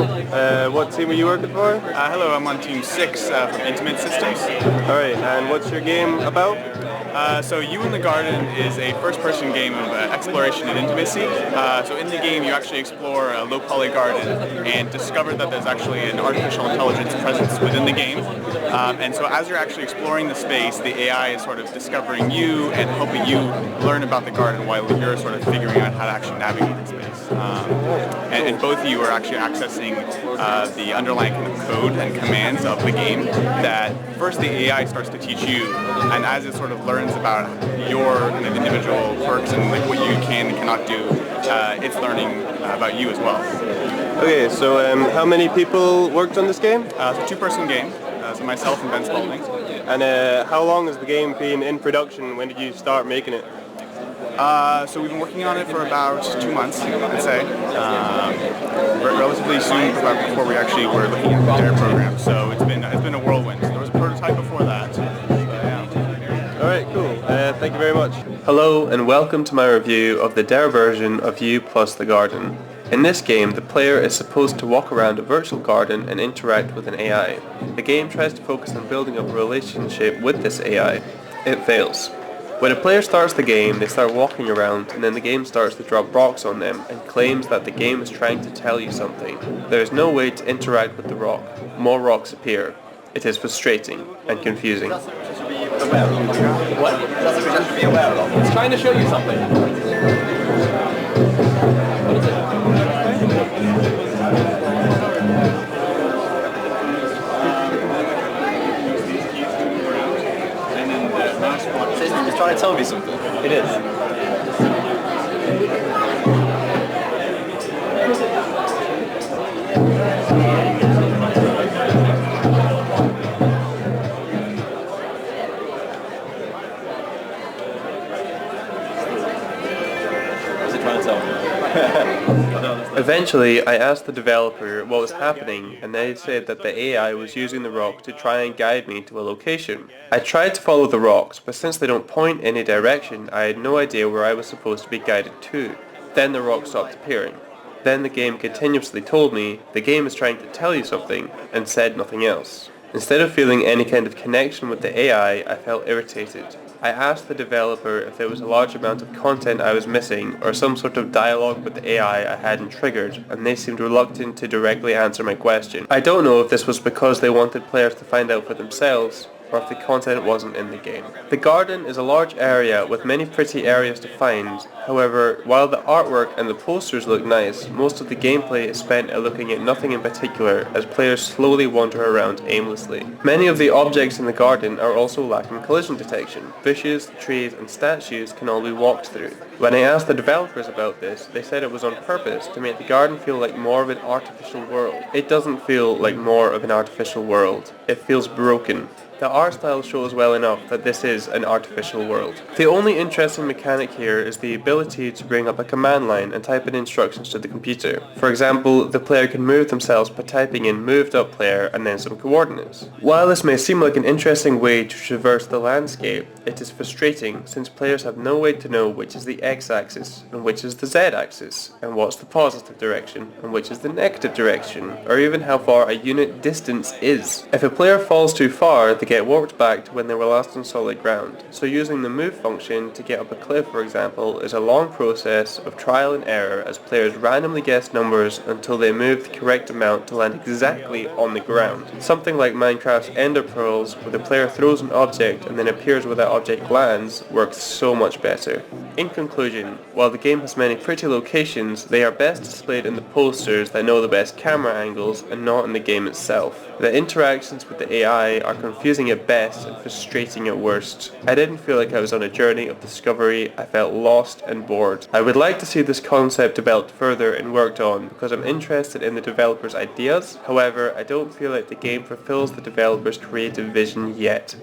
What team are you working for? Hello, I'm on Team 6 from Intimate Systems. Alright, and what's your game about? So You in the Garden is a first-person game of exploration and intimacy. So in the game you actually explore a low-poly garden and discover that there's actually an artificial intelligence presence within the game. And so as you're actually exploring the space, the AI is sort of discovering you and helping you learn about the garden while you're sort of figuring out how to actually navigate the space. And both of you are actually accessing the underlying kind of code and commands of the game that first the AI starts to teach you, and as it sort of learns about your kind of individual quirks and like what you can and cannot do, it's learning about you as well. Okay, so how many people worked on this game? It's a two-person game, so myself and Ben Spalding. And how long has the game been in production? When did you start making it? So we've been working on it for about 2 months, I'd say. Relatively soon before we actually were looking at the DARE program. So it's been a whirlwind. There was a prototype before that. So, yeah. Alright, cool. Thank you very much. Hello and welcome to my review of the DARE version of You Plus the Garden. In this game, the player is supposed to walk around a virtual garden and interact with an AI. The game tries to focus on building up a relationship with this AI. It fails. When a player starts the game, they start walking around and then the game starts to drop rocks on them and claims that the game is trying to tell you something. There is no way to interact with the rock. More rocks appear. It is frustrating and confusing. What? That's what we have to be aware of. It's trying to show you something. What is it? It's trying to tell me something. It is. What's it trying to tell me? Eventually, I asked the developer what was happening and they said that the AI was using the rock to try and guide me to a location. I tried to follow the rocks, but since they don't point any direction, I had no idea where I was supposed to be guided to. Then the rock stopped appearing. Then the game continuously told me the game is trying to tell you something and said nothing else. Instead of feeling any kind of connection with the AI, I felt irritated. I asked the developer if there was a large amount of content I was missing or some sort of dialogue with the AI I hadn't triggered, and they seemed reluctant to directly answer my question. I don't know if this was because they wanted players to find out for themselves, or if the content wasn't in the game. The garden is a large area with many pretty areas to find. However, while the artwork and the posters look nice, most of the gameplay is spent looking at nothing in particular as players slowly wander around aimlessly. Many of the objects in the garden are also lacking collision detection. Bushes, trees and statues can all be walked through. When I asked the developers about this, they said it was on purpose to make the garden feel like more of an artificial world. It doesn't feel like more of an artificial world. It feels broken. The art style shows well enough that this is an artificial world. The only interesting mechanic here is the ability to bring up a command line and type in instructions to the computer. For example, the player can move themselves by typing in moved up player and then some coordinates. While this may seem like an interesting way to traverse the landscape, it is frustrating since players have no way to know which is the x-axis and which is the z-axis, and what's the positive direction and which is the negative direction, or even how far a unit distance is. If a player falls too far, they get warped back to when they were last on solid ground. So using the move function to get up a cliff, for example, is a long process of trial and error as players randomly guess numbers until they move the correct amount to land exactly on the ground. Something like Minecraft's Ender Pearls, where the player throws an object and then appears where that object lands, works so much better. In conclusion, while the game has many pretty locations, they are best displayed in the posters that know the best camera angles and not in the game itself. The interactions with the AI are confusing at best and frustrating at worst. I didn't feel like I was on a journey of discovery. I felt lost and bored. I would like to see this concept developed further and worked on because I'm interested in the developers' ideas. However, I don't feel like the game fulfills the developers' creative vision yet.